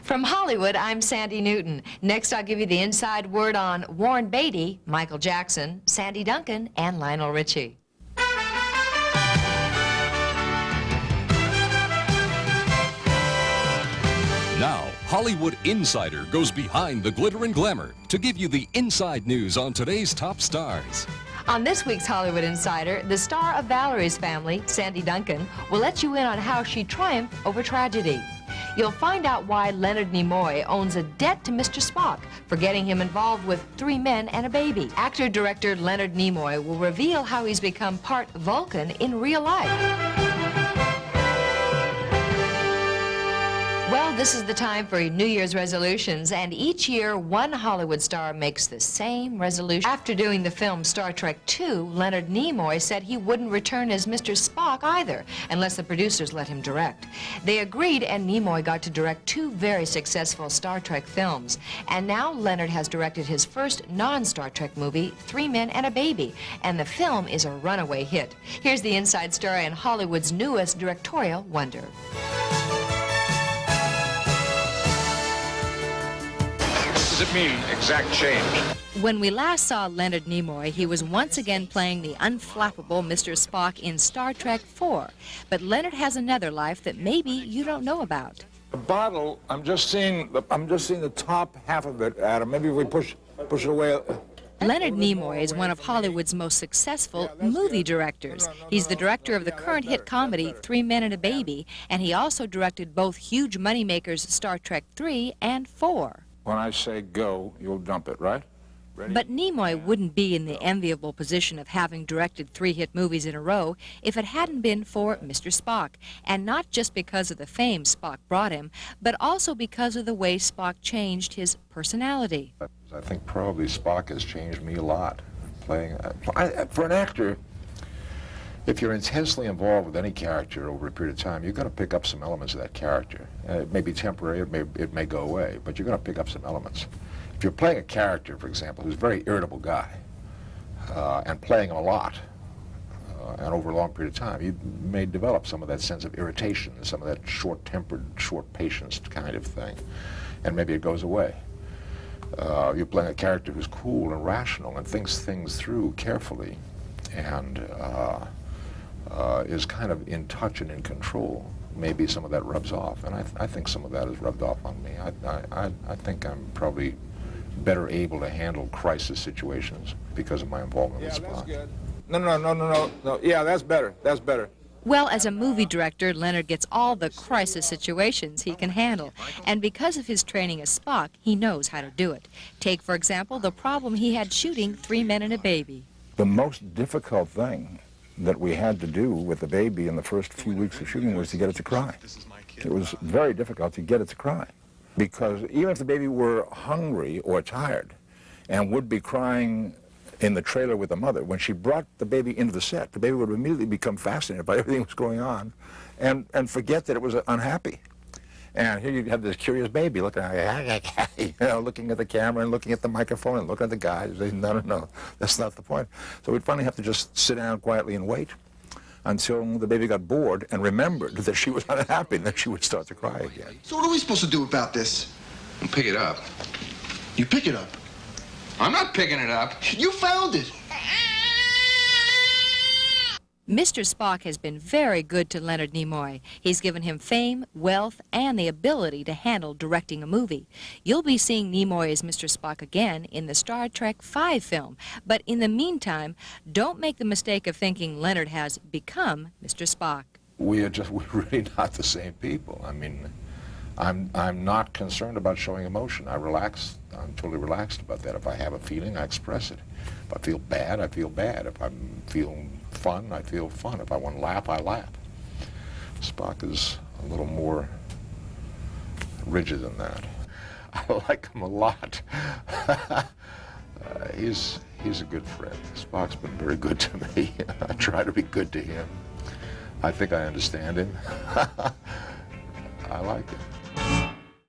From Hollywood, I'm Sandy Newton. Next, I'll give you the inside word on Warren Beatty, Michael Jackson, Sandy Duncan, and Lionel Richie. Now, Hollywood Insider goes behind the glitter and glamour to give you the inside news on today's top stars. On this week's Hollywood Insider, the star of Valerie's Family, Sandy Duncan, will let you in on how she triumphed over tragedy. You'll find out why Lenard Nimoy owns a debt to Mr. Spock for getting him involved with 3 men and a baby. Actor-director Lenard Nimoy will reveal how he's become part Vulcan in real life. Well, this is the time for New Year's resolutions, and each year one Hollywood star makes the same resolution. After doing the film Star Trek II, Lenard Nimoy said he wouldn't return as Mr. Spock either, unless the producers let him direct. They agreed, and Nimoy got to direct 2 very successful Star Trek films. And now Lenard has directed his first non-Star Trek movie, 3 Men and a Baby, and the film is a runaway hit. Here's the inside story on Hollywood's newest directorial wonder. Does it mean exact change? When we last saw Lenard Nimoy, he was once again playing the unflappable Mr. Spock in Star Trek IV. But Lenard has another life that maybe you don't know about. The bottle, I'm just seeing the top half of it, Adam. Maybe if we push it away. Lenard Nimoy is one of Hollywood's most successful movie directors. He's the director of the current hit comedy 3 Men and a Baby, and he also directed both huge moneymakers Star Trek III and IV. When I say go, you'll dump it, right? Ready? But Nimoy wouldn't be in the enviable position of having directed 3 hit movies in a row if it hadn't been for Mr. Spock. And not just because of the fame Spock brought him, but also because of the way Spock changed his personality. I think probably Spock has changed me a lot. For an actor, if you're intensely involved with any character over a period of time, you've got to pick up some elements of that character. It may be temporary, it may go away, but you're going to pick up some elements. If you're playing a character, for example, who's a very irritable guy, and playing him a lot, and over a long period of time, you may develop some of that sense of irritation, some of that short-tempered, short-patience kind of thing, and maybe it goes away. You're playing a character who's cool and rational and thinks things through carefully, and is kind of in touch and in control. Maybe some of that rubs off, and I think some of that has rubbed off on me. I think I'm probably better able to handle crisis situations because of my involvement with Spock. That's good. No. Yeah, that's better. That's better. Well, as a movie director, Lenard gets all the crisis situations he can handle. And because of his training as Spock, he knows how to do it. Take, for example, the problem he had shooting 3 Men and a Baby. The most difficult thing that we had to do with the baby in the first few weeks of shooting was to get it to cry. It was very difficult to get it to cry, because even if the baby were hungry or tired and would be crying in the trailer with the mother, when she brought the baby into the set, the baby would immediately become fascinated by everything that was going on and forget that it was unhappy. And here you have this curious baby looking at, looking at the camera and looking at the microphone and looking at the guy and saying, no, that's not the point. So we'd finally have to just sit down quietly and wait until the baby got bored and remembered that she was unhappy, and then she would start to cry again. So what are we supposed to do about this? Well, pick it up. You pick it up. I'm not picking it up. You found it. Mr. Spock has been very good to Lenard Nimoy. He's given him fame, wealth, and the ability to handle directing a movie. You'll be seeing Nimoy as Mr. Spock again in the Star Trek V film. But in the meantime, don't make the mistake of thinking Lenard has become Mr. Spock. We're really not the same people. I mean, I'm not concerned about showing emotion. I'm totally relaxed about that. If I have a feeling, I express it. If I feel bad, I feel bad. If I'm feeling fun, I feel fun. If I want to laugh, I laugh. Spock is a little more rigid than that. I like him a lot. He's a good friend. Spock's been very good to me. I try to be good to him. I think I understand him. I like him.